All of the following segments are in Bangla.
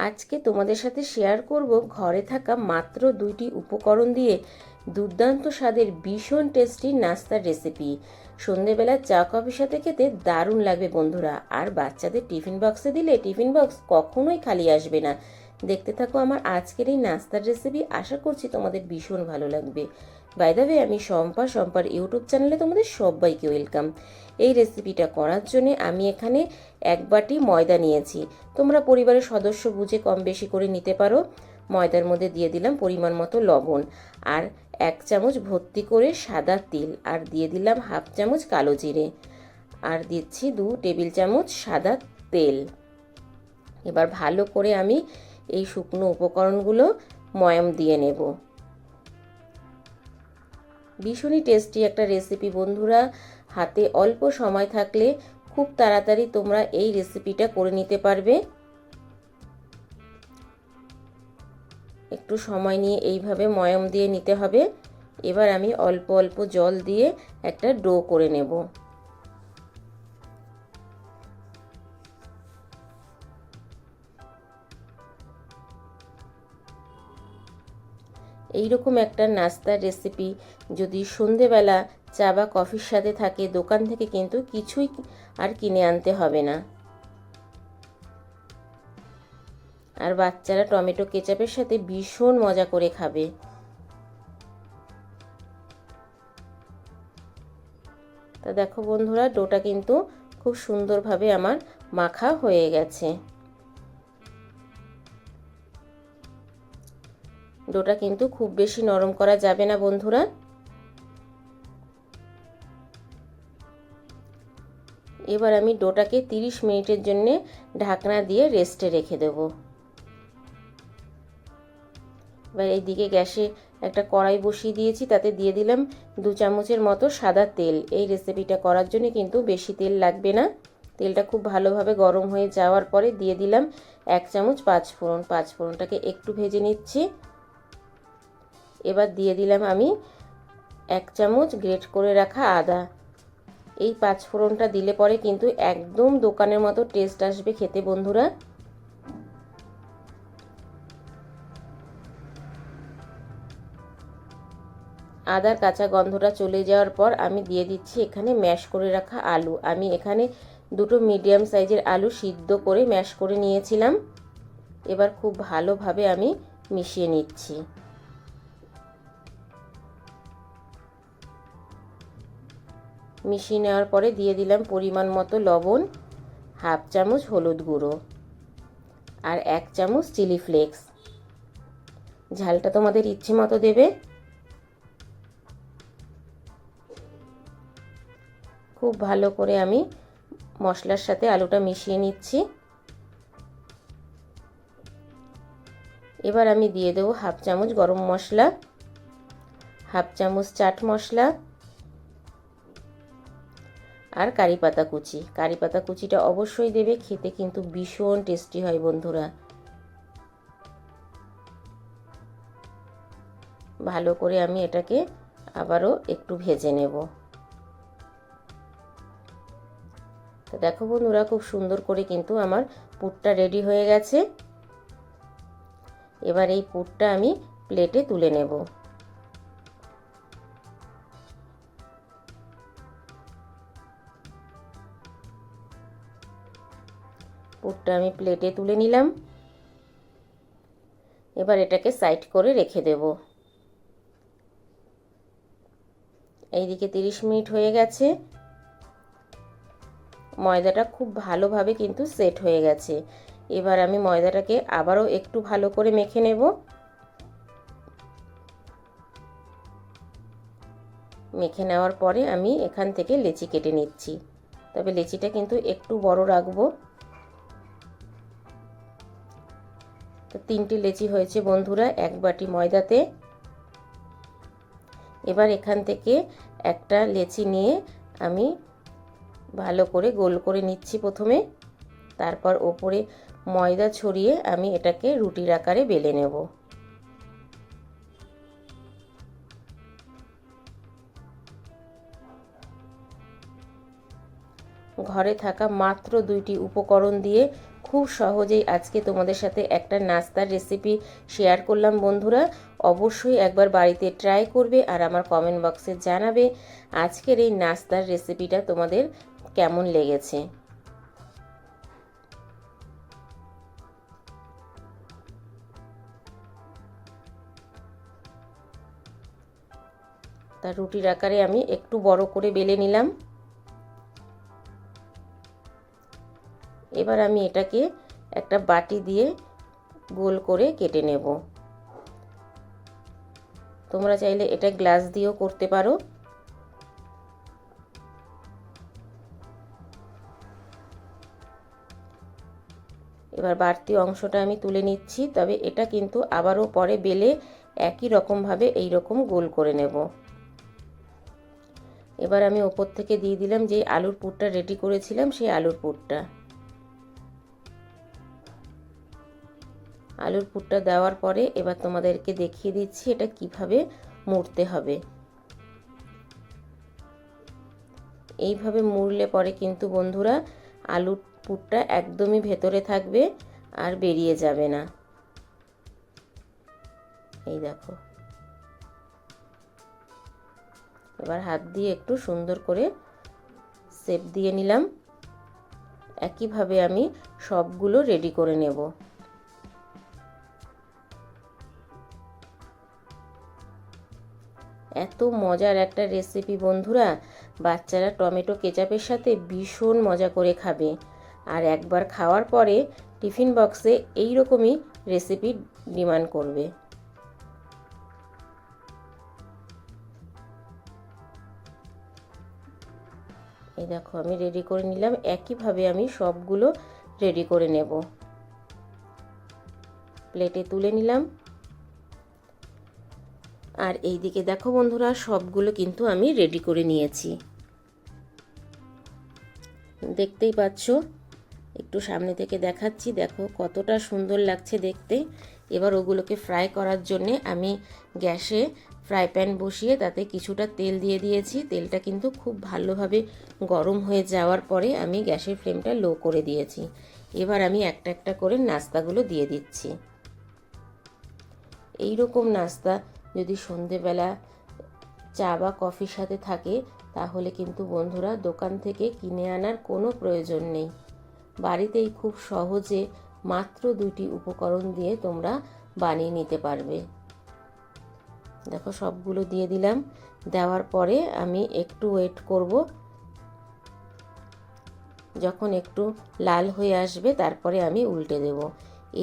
আজকে তোমাদের সাথে শেয়ার করব ঘরে থাকা মাত্র 2টি উপকরণ দিয়ে দুর্দান্ত স্বাদের ভীষণ টেস্টি নাস্তার রেসিপি। সন্ধেবেলা চা কফির সাথে খেতে দারুণ লাগবে বন্ধুরা, আর বাচ্চাদের টিফিন বক্সে দিলে টিফিন বক্স কখনোই খালি আসবে না। দেখতে থাকো আমার আজকের এই নাস্তার রেসিপি, আশা করছি তোমাদের ভীষণ ভালো লাগবে। বাই দ্য ওয়ে, আমি শম্পার ইউটিউব চ্যানেলে তোমাদের সবাইকে ওয়েলকাম। এই রেসিপিটা করার জন্য আমি এখানে 1 বাটি ময়দা নিয়েছি। তোমরা পরিবারের সদস্য বুঝে কম বেশি করে নিতে পারো। ময়দার মধ্যে দিয়ে দিলাম পরিমাণ মতো লবণ, আর 1 চামচ ভর্তি করে সাদা তিল, আর দিয়ে দিলাম 1/2 চামচ কালো জিরে, আর দিচ্ছি 2 টেবিল চামচ সাদা তেল। এবার ভালো করে আমি এই শুকনো উপকরণগুলো ময়াম দিয়ে নেব। ভীষণই টেস্টি একটা রেসিপি বন্ধুরা, হাতে অল্প সময় থাকলে খুব তাড়াতাড়ি তোমরা এই রেসিপিটা করে নিতে পারবে। একটু সময় নিয়ে এইভাবে ময়াম দিয়ে নিতে হবে। এবার আমি অল্প অল্প জল দিয়ে একটা ডো করে নেব। এইরকম একটা নাস্তার রেসিপি যদি সন্ধেবেলা চা বা কফির সাথে থাকে, দোকান থেকে কিন্তু কিছুই আর কিনে আনতে হবে না। আর বাচ্চারা টমেটো কেচাপের সাথে ভীষণ মজা করে খাবে। তা দেখো বন্ধুরা, ডোটা কিন্তু খুব সুন্দরভাবে আমার মাখা হয়ে গেছে। ডোটা কিন্তু খুব বেশি নরম করা যাবে না বন্ধুরা। এবার আমি ডোটাকে 30 মিনিটের জন্য ঢাকনা দিয়ে রেস্টে রেখে দেব। এবার এইদিকে গ্যাসে একটা কড়াই বসিয়ে দিয়েছি, তাতে দিয়ে দিলাম 2 চামচের মতো সাদা তেল। এই রেসিপিটা করার জন্য কিন্তু বেশি তেল লাগবে না। তেলটা খুব ভালোভাবে গরম হয়ে যাওয়ার পরে দিয়ে দিলাম 1 চামচ পাঁচফোড়ন। পাঁচফোড়নটাকে একটু ভেজে নিচ্ছি। এবার দিয়ে দিলাম আমি 1 চামচ গ্রেট করে রাখা আদা। এই পাঁচফোড়নটা দিলে পরে কিন্তু একদম দোকানের মতো টেস্ট আসবে খেতে বন্ধুরা। আদার কাঁচা গন্ধটা চলে যাওয়ার পর আমি দিয়ে দিচ্ছি এখানে ম্যাশ করে রাখা আলু। আমি এখানে 2টো মিডিয়াম সাইজের আলু সিদ্ধ করে ম্যাশ করে নিয়েছিলাম। এবার খুব ভালোভাবে আমি মিশিয়ে নিচ্ছি। মিশিয়ে নেওয়ার পরে দিয়ে দিলাম পরিমাণ মতো লবণ, 1/2 চামচ হলুদ গুঁড়ো, আর 1 চামচ চিলি ফ্লেক্স। ঝালটা তোমাদের ইচ্ছে মতো দেবে। খুব ভালো করে আমি মশলার সাথে আলুটা মিশিয়ে নিচ্ছি। এবার আমি দিয়ে দেবো 1/2 চামচ গরম মশলা, 1/2 চামচ চাট মশলা, আর কারি পাতা কুচি। কারি পাতা কুচিটা অবশ্যই দেবে, খেতে কিন্তু ভীষণ টেস্টি হয় বন্ধুরা। ভালো করে আমি এটাকে আবারও একটু ভেজে নেব। তো দেখো বন্ধুরা, খুব সুন্দর করে কিন্তু আমার পুরটা রেডি হয়ে গেছে। এবার এই পুরটা আমি প্লেটে তুলে নেব। পুরটা আমি প্লেটে তুলে নিলাম। এবার এটাকে সাইড করে রেখে দেব। এইদিকে 30 মিনিট হয়ে গেছে। ময়দাটা খুব ভালোভাবে কিন্তু সেট হয়ে গেছে। এবার আমি ময়দাটাকে আবারও একটু ভালো করে মেখে নেব। মেখে নেওয়ার পরে আমি এখান থেকে লেচি কেটে নিচ্ছি। তবে লেচিটা কিন্তু একটু বড় রাখবো। তো 3টে লেচি হয়েছে বন্ধুরা 1 বাটি ময়দাতে। এবার এখান থেকে একটা লেচি নিয়ে আমি ভালো করে গোল করে নিচ্ছি প্রথমে, তারপর ওপরে ময়দা ছড়িয়ে আমি এটাকে রুটির আকারে বেলে নেব। ঘরে থাকা মাত্র 2টি উপকরণ দিয়ে খুব সহজেই আজকে তোমাদের সাথে একটা নাস্তার রেসিপি শেয়ার করলাম বন্ধুরা। অবশ্যই একবার বাড়িতে ট্রাই করবে আর আমার কমেন্ট বক্সে জানাবে আজকের এই নাস্তার রেসিপিটা তোমাদের কেমন লেগেছে। তার রুটির আকারে আমি একটু বড় করে বেলে নিলাম। এবার আমি এটাকে একটা বাটি দিয়ে গোল করে কেটে নেব। তোমরা চাইলে এটা গ্লাস দিয়েও করতে পারো। এবার বাড়তি অংশটা আমি তুলে নিচ্ছি, তবে এটা কিন্তু আবারও পরে বেলে একই রকমভাবে এই রকম গোল করে নেব। এবার আমি ওপর থেকে দিয়ে দিলাম যে আলুর পুরটা রেডি করেছিলাম, সেই আলুর পুরটা। আলুর পুরটা দেওয়ার পরে এবার তোমাদেরকে দেখিয়ে দিচ্ছি এটা কিভাবে মুড়তে হবে। এইভাবে মুড়লে পরে কিন্তু বন্ধুরা আলুর পুরটা একদমই ভেতরে থাকবে আর বেরিয়ে যাবে না। এই দেখো, এবার হাত দিয়ে একটু সুন্দর করে শেপ দিয়ে নিলাম। একইভাবে আমি সবগুলো রেডি করে নেব। এত মজার একটা রেসিপি বন্ধুরা, বাচ্চারা টমেটো কেচাপের সাথে ভীষণ মজা করে খাবে। আর একবার খাওয়ার পরে টিফিন বক্সে এই রকমই রেসিপি ডিমান্ড করবে। এই দেখো আমি রেডি করে নিলাম। একইভাবে আমি সবগুলো রেডি করে নেব। প্লেটে তুলে নিলাম। আর এই দিকে দেখো বন্ধুরা সবগুলো কিন্তু আমি রেডি করে নিয়েছি, দেখতেই পাচ্ছ। একটু সামনে থেকে দেখাচ্ছি, দেখো কতটা সুন্দর লাগছে দেখতে। এবার ওগুলোকে ফ্রাই করার জন্যে আমি গ্যাসে ফ্রাই প্যান বসিয়ে তাতে কিছুটা তেল দিয়ে দিয়েছি। তেলটা কিন্তু খুব ভালোভাবে গরম হয়ে যাওয়ার পরে আমি গ্যাসের ফ্লেমটা লো করে দিয়েছি। এবার আমি একটা একটা করে নাস্তাগুলো দিয়ে দিচ্ছি। এই রকম নাস্তা যদি সন্ধেবেলা চা বা কফির সাথে থাকে তাহলে কিন্তু বন্ধুরা দোকান থেকে কিনে আনার কোনো প্রয়োজন নেই। বাড়িতেই খুব সহজে মাত্র 2টি উপকরণ দিয়ে তোমরা বানিয়ে নিতে পারবে। দেখো সবগুলো দিয়ে দিলাম। দেওয়ার পরে আমি একটু ওয়েট করব। যখন একটু লাল হয়ে আসবে তারপরে আমি উল্টে দেব।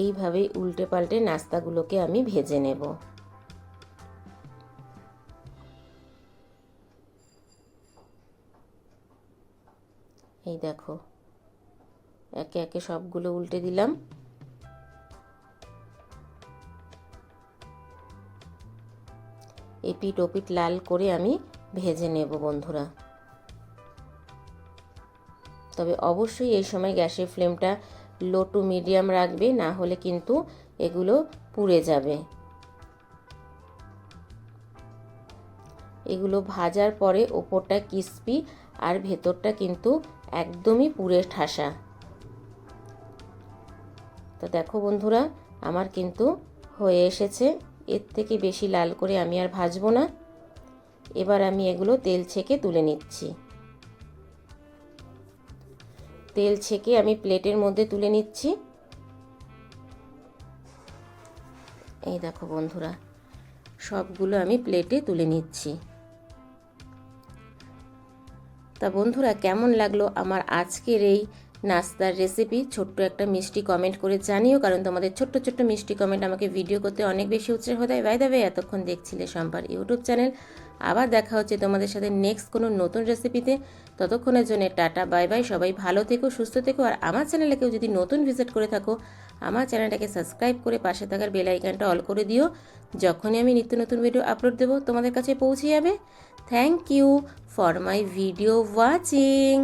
এইভাবেই উল্টে পাল্টে নাস্তাগুলোকে আমি ভেজে নেব। এই দেখো একে একে সবগুলো উল্টে দিলাম। এপিট ওপিট লাল করে আমি ভেজে নেব বন্ধুরা। তবে অবশ্যই এই সময় গ্যাসের ফ্লেমটা লো টু মিডিয়াম রাখবে, না হলে কিন্তু এগুলো পুড়ে যাবে। এগুলো ভাজার পরে ওপরটা ক্রিস্পি আর ভেতরটা কিন্তু একদমই পুড়ে ঠাসা। তো দেখো বন্ধুরা আমার কিন্তু হয়ে এসেছে। এর থেকে বেশি লাল করে আমি আর ভাজবো না। এবার আমি এগুলো তেল ছেঁকে তুলে নিচ্ছি। তেল ছেঁকে আমি প্লেটের মধ্যে তুলে নিচ্ছি। এই দেখো বন্ধুরা সবগুলো আমি প্লেটে তুলে নিচ্ছি। তা বন্ধুরা কেমন লাগলো আমার আজকের এই নাস্তার রেসিপি? ছোট্ট একটা মিষ্টি কমেন্ট করে জানিও, কারণ তোমাদের ছোট্ট ছোট্ট মিষ্টি কমেন্ট আমাকে ভিডিও করতে অনেক বেশি উৎসাহ দেয়। বাই দ্য ওয়ে, এতক্ষণ দেখছিলে শম্পার ইউটিউব চ্যানেল। আবার দেখা হচ্ছে তোমাদের সাথে নেক্সট কোনো নতুন রেসিপিতে। ততক্ষণের জন্য টাটা বাই বাই। সবাই ভালো থেকো, সুস্থ থেকো। আর আমার চ্যানেলে কেউ যদি নতুন ভিজিট করে থাকো আমার চ্যানেলটাকে সাবস্ক্রাইব করে পাশে থাকার বেল আইকনটা অল করে দিও। যখনই আমি নিত্য নতুন ভিডিও আপলোড দেবো তোমাদের কাছে পৌঁছে যাবে। Thank you for my video watching.